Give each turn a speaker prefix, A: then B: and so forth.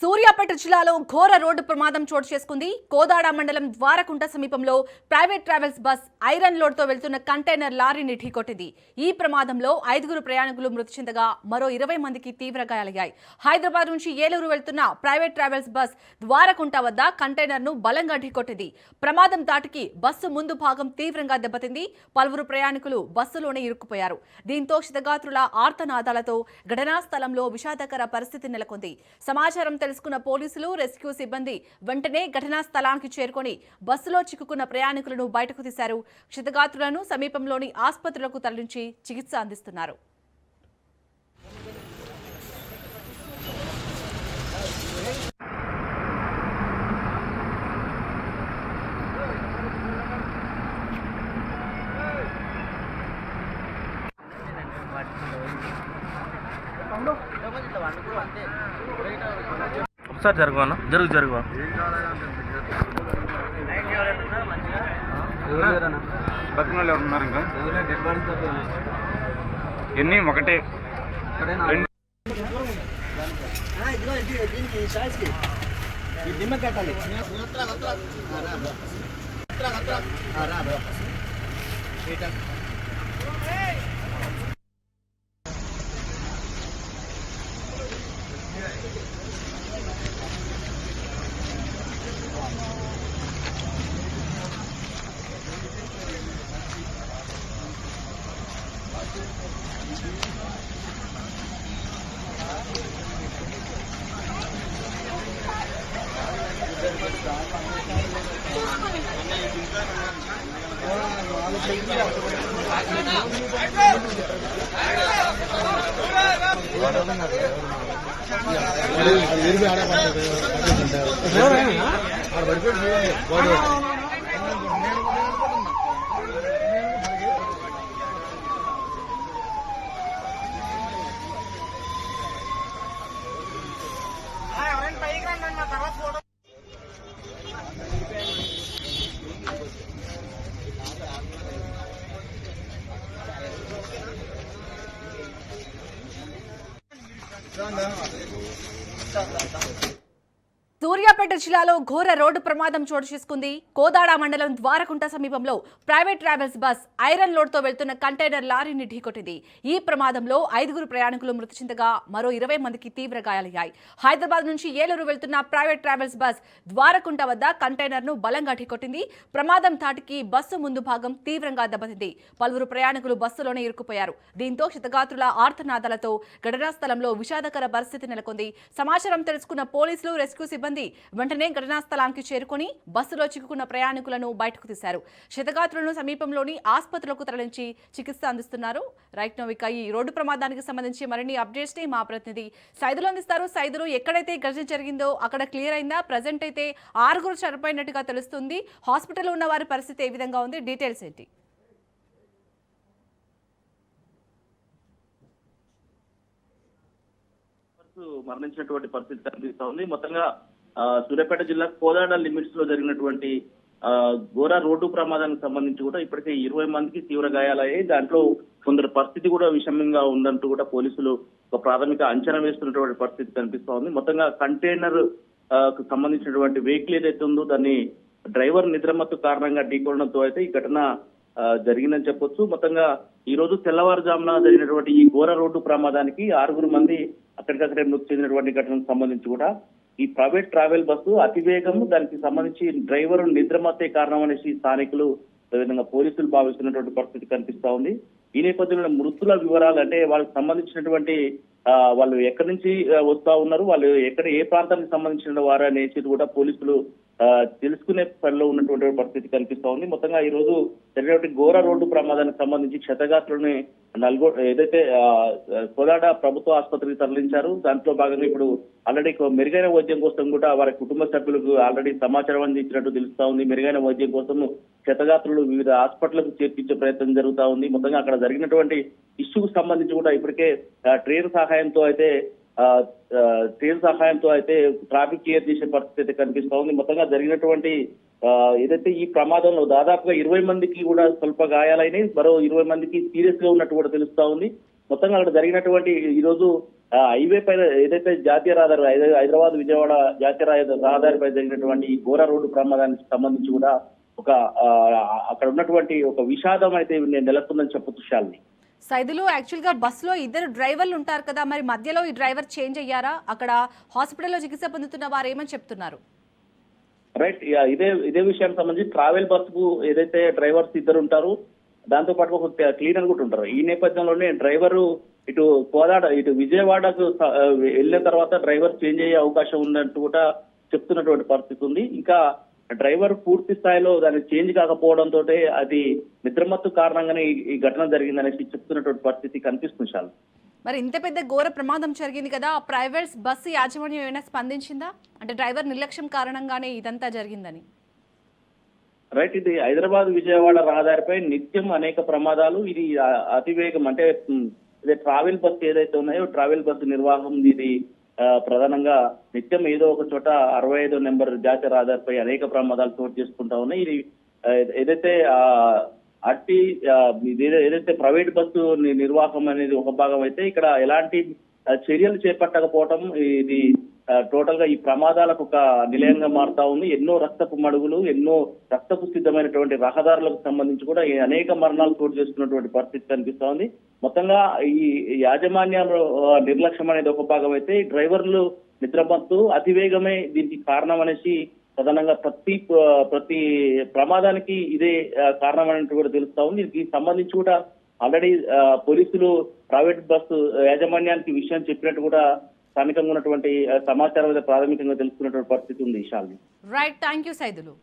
A: సూర్యాపేట జిల్లాలో ఘోర రోడ్డు ప్రమాదం చోటు చేసుకుంది. కోదాడ మండలం ద్వారకుంట సమీపంలో private travels bus iron load తో వెళ్తున్న కంటైనర్ లారీని ఢీకొట్టింది. ఈ ప్రమాదంలో 5 ప్రయాణికులు మృతి చెందగా మరో 20 మందికి తీవ్ర గాయాలయ్యాయి. హైదరాబాద్ నుంచి ఏలూరు వెళ్తున్న ప్రైవేట్ ట్రావెల్స్ బస్ ద్వారకుంట వద్ద కంటైనర్ ను బలంగా ఢీకొట్టింది. ప్రమాదం తాటికి బస్సు ముందు భాగం తీవ్రంగా దెబ్బతింది. పలువురు ప్రయాణికులు బస్సులోనే ఇరుక్కుపోయారు. దీంతో క్షతగాత్రుల ఆర్తనాదాలతో ఘటనా స్థలంలో విషాదకర పరిస్థితి నెలకొంది. సమాచారం తెలుసుకున్న పోలీసులు, రెస్క్యూ సిబ్బంది వెంటనే ఘటనా స్థలానికి చేరుకొని బస్సులో చిక్కుకున్న ప్రయాణికులను బయటకు తీశారు. క్షతగాత్రులను సమీపంలోని ఆసుపత్రులకు తరలించి చికిత్స అందిస్తున్నారు.
B: ఒకసారి జరుగునా జరుగు బతికిన వాళ్ళు ఉన్నారు ఇంకా ఎన్ని ఒకటే
A: సూర్యాపేట జిల్లాలో ఘోర రోడ్డు ప్రమాదం చోటు చేసుకుంది. కోదాడ మండలం ద్వారకుంట సమీపంలో private travels bus iron load తో వెళ్తున్న కంటైనర్ లారీని ఢీకొట్టింది. ఈ ప్రమాదంలో 5 ప్రయాణికులు మృతి చెందగా మరో 20 మందికి తీవ్ర గాయాలయ్యాయి. హైదరాబాద్ నుంచి ఏలూరు వెళ్తున్న ప్రైవేట్ ట్రావెల్స్ బస్ ద్వారకుంట వద్ద కంటైనర్ ను బలంగా ఢీకొట్టింది. ప్రమాదం తాటికి బస్సు ముందు భాగం తీవ్రంగా దెబ్బతింది. పలువురు ప్రయాణికులు బస్సులోనే ఇరుక్కుపోయారు. దీంతో క్షతగాత్రుల ఆర్తనాదాలతో ఘటనా స్థలంలో విషాదకర పరిస్థితి నెలకొంది. సమాచారం తెలుసుకున్న పోలీసులు, రెస్క్యూ సిబ్బంది వెంటనే ఘటనా స్థలానికి చేరుకుని బస్సులో చిక్కుకున్న ప్రయాణికులను బయటకు తీశారు. క్షతగాత్రులను సమీపంలోని ఆసుపత్రులకు తరలించి చికిత్స అందిస్తున్నారు. రైట్ నౌ ఇక ఈ రోడ్డు ప్రమాదానికి సంబంధించి మరిన్ని అప్డేట్స్ ని మా ప్రతినిధి సైదులు అందిస్తారు. సైదులు, ఎక్కడైతే ఘటన జరిగిందో అక్కడ క్లియర్ అయిందా? ప్రజెంట్ అయితే 6 చనిపోయినట్టుగా తెలుస్తుంది. హాస్పిటల్లో ఉన్న వారి పరిస్థితి ఏ విధంగా ఉంది? డీటెయిల్స్ ఏంటి?
C: మరణించినటువంటి పరిస్థితి కనిపిస్తోంది. మొత్తంగా సూర్యాపేట జిల్లా కోదాడ లిమిట్స్ లో జరిగినటువంటి ఘోర రోడ్డు ప్రమాదానికి సంబంధించి కూడా ఇప్పటికే 20 మందికి తీవ్ర గాయాలయ్యాయి. దాంట్లో కొందరు పరిస్థితి కూడా విషమంగా ఉందంటూ కూడా పోలీసులు ఒక ప్రాథమిక అంచనా వేస్తున్నటువంటి పరిస్థితి కనిపిస్తోంది. మొత్తంగా కంటైనర్ కు సంబంధించినటువంటి వెహికల్ ఏదైతే ఉందో దాన్ని డ్రైవర్ నిద్రమత్తు కారణంగా ఢీకొనడంతో అయితే ఈ ఘటన జరిగిందని చెప్పొచ్చు. మొత్తంగా ఈ రోజు తెల్లవారుజామున జరిగినటువంటి ఈ ఘోర రోడ్డు ప్రమాదానికి 6 మంది అక్కడికక్కడే మృతి చెందినటువంటి ఘటనకు సంబంధించి కూడా ఈ ప్రైవేట్ ట్రావెల్ బస్సు అతివేగం, దానికి సంబంధించి డ్రైవర్ నిద్రమత్తే కారణం అనేసి స్థానికులు, అదేవిధంగా పోలీసులు భావిస్తున్నటువంటి పరిస్థితి కనిపిస్తా ఉంది. ఈ నేపథ్యంలో మృతుల వివరాలు, అంటే వాళ్ళకి సంబంధించినటువంటి వాళ్ళు ఎక్కడి నుంచి వస్తా ఉన్నారు, వాళ్ళు ఏ ప్రాంతానికి సంబంధించిన వారు అనేసి కూడా పోలీసులు తెలుసుకునే పనిలో ఉన్నటువంటి పరిస్థితి కనిపిస్తా ఉంది. మొత్తంగా ఈ రోజు జరిగినటువంటి ఘోర రోడ్డు ప్రమాదానికి సంబంధించి క్షతగాత్రులని ఏదైతే కోదాడ ప్రభుత్వ ఆసుపత్రికి తరలించారు. దాంట్లో భాగంగా ఇప్పుడు ఆల్రెడీ మెరుగైన వైద్యం కోసం కూడా వారి కుటుంబ సభ్యులకు ఆల్రెడీ సమాచారం అందించినట్టు తెలుస్తా ఉంది. మెరుగైన వైద్యం కోసం క్షతగాత్రులు వివిధ హాస్పిటల్కు చేర్పించే ప్రయత్నం జరుగుతా ఉంది. మొత్తంగా అక్కడ జరిగినటువంటి ఇష్యూకు సంబంధించి కూడా ఇప్పటికే ట్రైన్ సహాయంతో అయితే ట్రాఫిక్ క్లియర్ చేసే పరిస్థితి అయితే కనిపిస్తా ఉంది. మొత్తంగా జరిగినటువంటి ఏదైతే ఈ ప్రమాదంలో దాదాపుగా 20 మందికి కూడా స్వల్ప గాయాలైనాయి, మరో 20 మందికి సీరియస్ గా ఉన్నట్టు కూడా తెలుస్తా ఉంది. మొత్తంగా అక్కడ జరిగినటువంటి ఈ రోజు హైవే పైన ఏదైతే జాతీయ రహదారి హైదరాబాద్ విజయవాడ జాతీయ రహదారిపై జరిగినటువంటి ఈ ఘోర రోడ్డు ప్రమాదానికి సంబంధించి కూడా ఒక అక్కడ ఉన్నటువంటి ఒక విషాదం అయితే నెలకొందని చెప్పొచ్చు శాలిని.
A: సైదులు యాక్చువల్ గా బస్సులో ఇద్దరు డ్రైవర్లు ఉంటారు కదా, మరి మధ్యలో ఈ డ్రైవర్ చేంజ్ అయ్యారా? అక్కడ హాస్పిటల్లో చికిత్స పొందుతున్న వారు ఏమని చెప్తున్నారు?
C: రైట్, ఇదే విషయానికి సంబంధించి ట్రావెల్ బస్సుకు ఏదైతే డ్రైవర్స్ ఇద్దరు ఉంటారు, దాంతో పాటు ఒక క్లీనర్ కూడా ఉంటారు. ఈ నేపథ్యంలోనే డ్రైవరు ఇటు విజయవాడకు వెళ్ళిన తర్వాత డ్రైవర్ చేంజ్ అయ్యే అవకాశం ఉన్నట్టు కూడా చెప్తున్నటువంటి పరిస్థితి ఉంది. ఇంకా డ్రైవర్ పూర్తి స్థాయిలో దాన్ని చేంజ్ కాకపోవడంతో అది నిద్రమత్తు కారణంగానే ఈ ఘటన జరిగిందనేసి చెప్తున్నటువంటి పరిస్థితి కనిపిస్తుంది చాలు.
A: మరి ఇంత పెద్ద ఘోర ప్రమాదం జరిగింది కదా, ఆ ప్రైవేట్ బస్సు యాజమాన్యం ఏమైనా స్పందించిందా? అంటే డ్రైవర్ నిర్లక్ష్యం కారణంగానే ఇదంతా జరిగిందని.
C: రైట్, ఇది హైదరాబాద్ విజయవాడ రహదారిపై నిత్యం అనేక ప్రమాదాలు. ఇది అతివేగం అంటే ఇదే ట్రావెల్ బస్సు ఏదైతే ఉన్నాయో ట్రావెల్ బస్సు నిర్వాహం ఇది ప్రధానంగా నిత్యం ఏదో ఒక చోట 65 నెంబర్ జాతీయ రహదారిపై అనేక ప్రమాదాలు చోటు చేసుకుంటా ఉన్నాయి. ఇది ఏదైతే ఏదైతే ప్రైవేట్ బస్సు నిర్వాహం అనేది ఒక భాగం అయితే ఇక్కడ ఎలాంటి చర్యలు చేపట్టకపోవటం ఇది టోటల్ గా ఈ ప్రమాదాలకు ఒక నిలయంగా మారుతా ఉంది. ఎన్నో రక్తపు మడుగులు, ఎన్నో రక్తపు సిద్ధమైనటువంటి రహదారులకు సంబంధించి కూడా అనేక మరణాలు చోటు చేసుకున్నటువంటి పరిస్థితి కనిపిస్తా ఉంది. మొత్తంగా ఈ యాజమాన్యం నిర్లక్ష్యం అనేది ఒక భాగం అయితే డ్రైవర్లు నిద్రమత్తు అతివేగమే దీనికి కారణం అనేసి ప్రధానంగా ప్రతి ప్రమాదానికి ఇదే కారణం అనేది కూడా తెలుస్తా ఉంది. దీనికి సంబంధించి కూడా ఆల్రెడీ పోలీసులు ప్రైవేట్ బస్సు యాజమాన్యానికి విషయం చెప్పినట్టు కూడా స్థానికంగా ఉన్నటువంటి సమాచారం ప్రాథమికంగా తెలుసుకున్నటువంటి పరిస్థితి ఉంది. Shalini.
A: Right, thank you Saidulu.